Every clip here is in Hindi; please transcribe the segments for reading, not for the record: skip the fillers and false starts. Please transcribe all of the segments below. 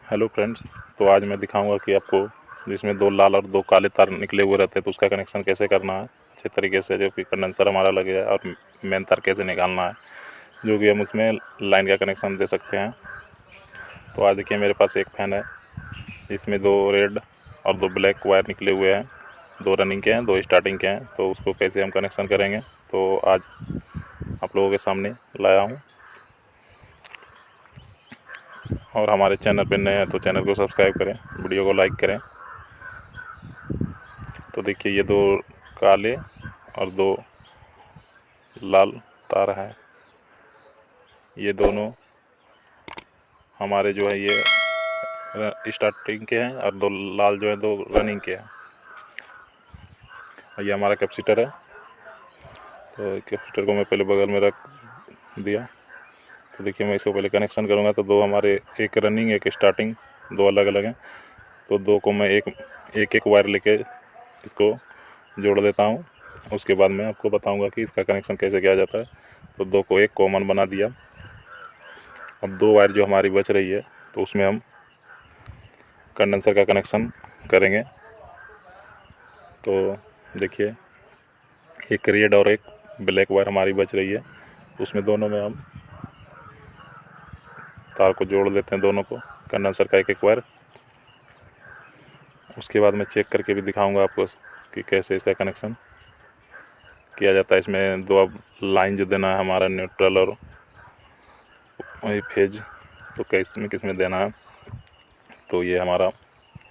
हेलो फ्रेंड्स, तो आज मैं दिखाऊंगा कि आपको जिसमें दो लाल और दो काले तार निकले हुए रहते हैं तो उसका कनेक्शन कैसे करना है अच्छे तरीके से, जो कि कंडेंसर हमारा लगे है, और मेन तार कैसे निकालना है, जो कि हम उसमें लाइन का कनेक्शन दे सकते हैं। तो आज देखिए मेरे पास एक फैन है, इसमें दो रेड और दो ब्लैक वायर निकले हुए हैं, दो रनिंग के हैं, दो स्टार्टिंग के हैं। तो उसको कैसे हम कनेक्शन करेंगे तो आज आप लोगों के सामने लाया हूँ। और हमारे चैनल पर नए हैं तो चैनल को सब्सक्राइब करें, वीडियो को लाइक करें। तो देखिए ये दो काले और दो लाल तार हैं, ये दोनों हमारे जो है ये स्टार्टिंग के हैं, और दो लाल जो है दो रनिंग के हैं। ये हमारा कैपेसिटर है, तो कैपेसिटर को मैं पहले बगल में रख दिया। तो देखिए मैं इसको पहले कनेक्शन करूँगा, तो दो हमारे, एक रनिंग एक स्टार्टिंग, दो अलग अलग हैं। तो दो को मैं एक वायर लेके इसको जोड़ देता हूँ। उसके बाद मैं आपको बताऊंगा कि इसका कनेक्शन कैसे किया जाता है। तो दो को एक कॉमन बना दिया। अब दो वायर जो हमारी बच रही है तो उसमें हम कंडेंसर का कनेक्शन करेंगे। तो देखिए एक रेड और एक ब्लैक वायर हमारी बच रही है, उसमें दोनों में हम तार को जोड़ देते हैं, दोनों को कंडेंसर का एक वायर। उसके बाद मैं चेक करके भी दिखाऊंगा आपको कि कैसे इसका कनेक्शन किया जाता है। इसमें दो अब लाइन जो देना है हमारा, न्यूट्रल और वही फेज, तो किस में देना है। तो ये हमारा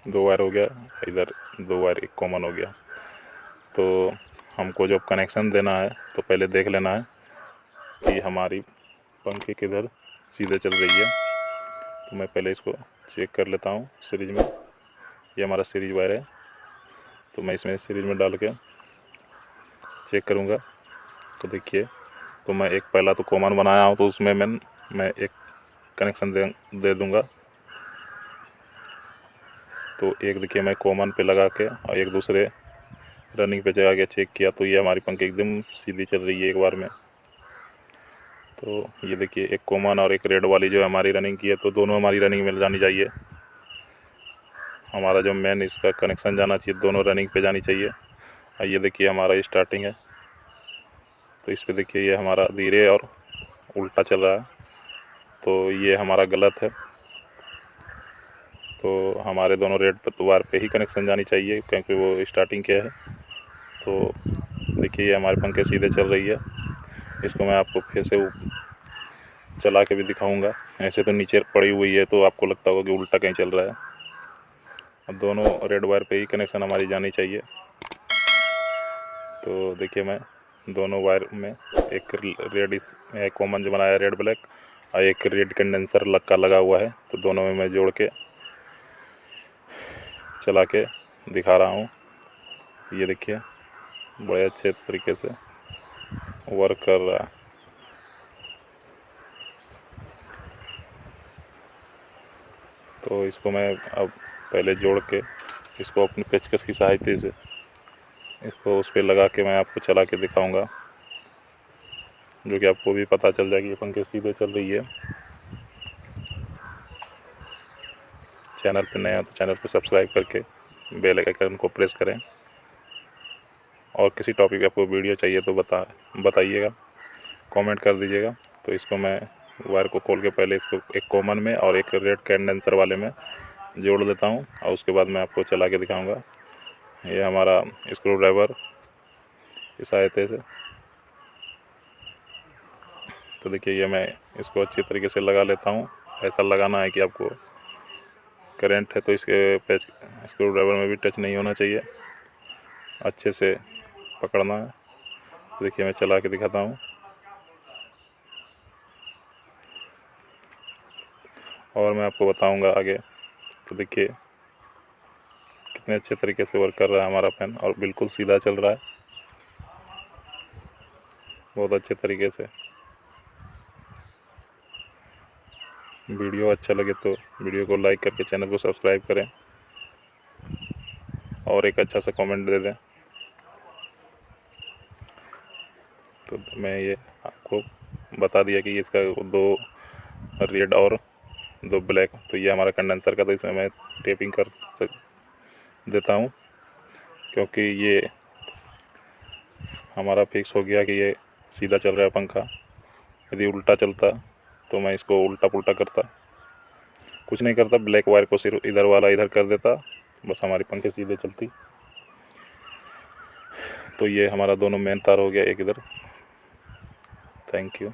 दो वायर हो गया, इधर दो वायर एक कॉमन हो गया। तो हमको जब कनेक्शन देना है तो पहले देख लेना है कि हमारी पंखे किधर सीधे चल रही है। तो मैं पहले इसको चेक कर लेता हूँ सीरीज में। ये हमारा सीरीज वायर है, तो मैं इसमें सीरीज में डाल के चेक करूँगा। तो देखिए, तो मैं एक पहला तो कॉमन बनाया हूँ, तो उसमें मैं एक कनेक्शन दे दूँगा। तो एक देखिए मैं कॉमन पे लगा के और एक दूसरे रनिंग पे जगा के चेक किया, तो ये हमारी पंखे एकदम सीधी चल रही है एक बार में। तो ये देखिए एक कॉमन और एक रेड वाली जो हमारी रनिंग की है, तो दोनों हमारी रनिंग में जानी चाहिए। हमारा जो मेन इसका कनेक्शन जाना चाहिए, दोनों रनिंग पे जानी चाहिए। और ये देखिए हमारा स्टार्टिंग है, तो इस पर देखिए ये हमारा धीरे और उल्टा चल रहा है, तो ये हमारा गलत है। तो हमारे दोनों रेड वायर पे ही कनेक्शन जानी चाहिए, क्योंकि वो स्टार्टिंग के है। तो देखिए ये हमारे पंखे सीधे चल रही है। इसको मैं आपको फिर से चला के भी दिखाऊंगा। ऐसे तो नीचे पड़ी हुई है तो आपको लगता होगा कि उल्टा कहीं चल रहा है। अब दोनों रेड वायर पे ही कनेक्शन हमारी जानी चाहिए। तो देखिए मैं दोनों वायर में एक रेड इसमें कॉमन जो बनाया रेड ब्लैक, और एक रेड कंडेंसर का लगा हुआ है, तो दोनों में मैं जोड़ के चला के दिखा रहा हूँ। ये देखिए बड़े अच्छे तरीके से वर्क कर रहा है। तो इसको मैं अब पहले जोड़ के इसको अपनी पेचकस की सहायता से इसको उस पर लगा के मैं आपको चला के दिखाऊंगा, जो कि आपको भी पता चल जाएगी ये पंखे सीधे चल रही है। चैनल पर नया तो चैनल को सब्सक्राइब करके बेल आइकन को प्रेस करें। और किसी टॉपिक पे आपको वीडियो चाहिए तो बताइएगा, कमेंट कर दीजिएगा। तो इसको मैं वायर को खोल के पहले इसको एक कॉमन में और एक रेड कंडेंसर वाले में जोड़ देता हूँ, और उसके बाद मैं आपको चला के दिखाऊंगा। ये हमारा स्क्रू ड्राइवर की सहायता से। तो देखिए ये मैं इसको अच्छी तरीके से लगा लेता हूँ। ऐसा लगाना है कि आपको करंट है तो इसके स्क्रू ड्राइवर में भी टच नहीं होना चाहिए, अच्छे से पकड़ना है। तो देखिए मैं चला के दिखाता हूँ। और मैं आपको बताऊंगा आगे। तो देखिए कितने अच्छे तरीके से वर्क कर रहा है हमारा फैन, और बिल्कुल सीधा चल रहा है बहुत अच्छे तरीके से। वीडियो अच्छा लगे तो वीडियो को लाइक करके चैनल को सब्सक्राइब करें, और एक अच्छा सा कमेंट दे दें। तो मैं ये आपको बता दिया कि इसका दो रेड और दो ब्लैक। तो ये हमारा कंडेंसर का, तो इसमें मैं टेपिंग कर देता हूँ, क्योंकि ये हमारा फिक्स हो गया कि ये सीधा चल रहा है पंखा। यदि उल्टा चलता तो मैं इसको उल्टा पुल्टा करता, कुछ नहीं करता, ब्लैक वायर को सिर्फ इधर वाला इधर कर देता, बस हमारी पंखे सीधे चलती। तो ये हमारा दोनों मेन तार हो गया एक इधर। Thank you.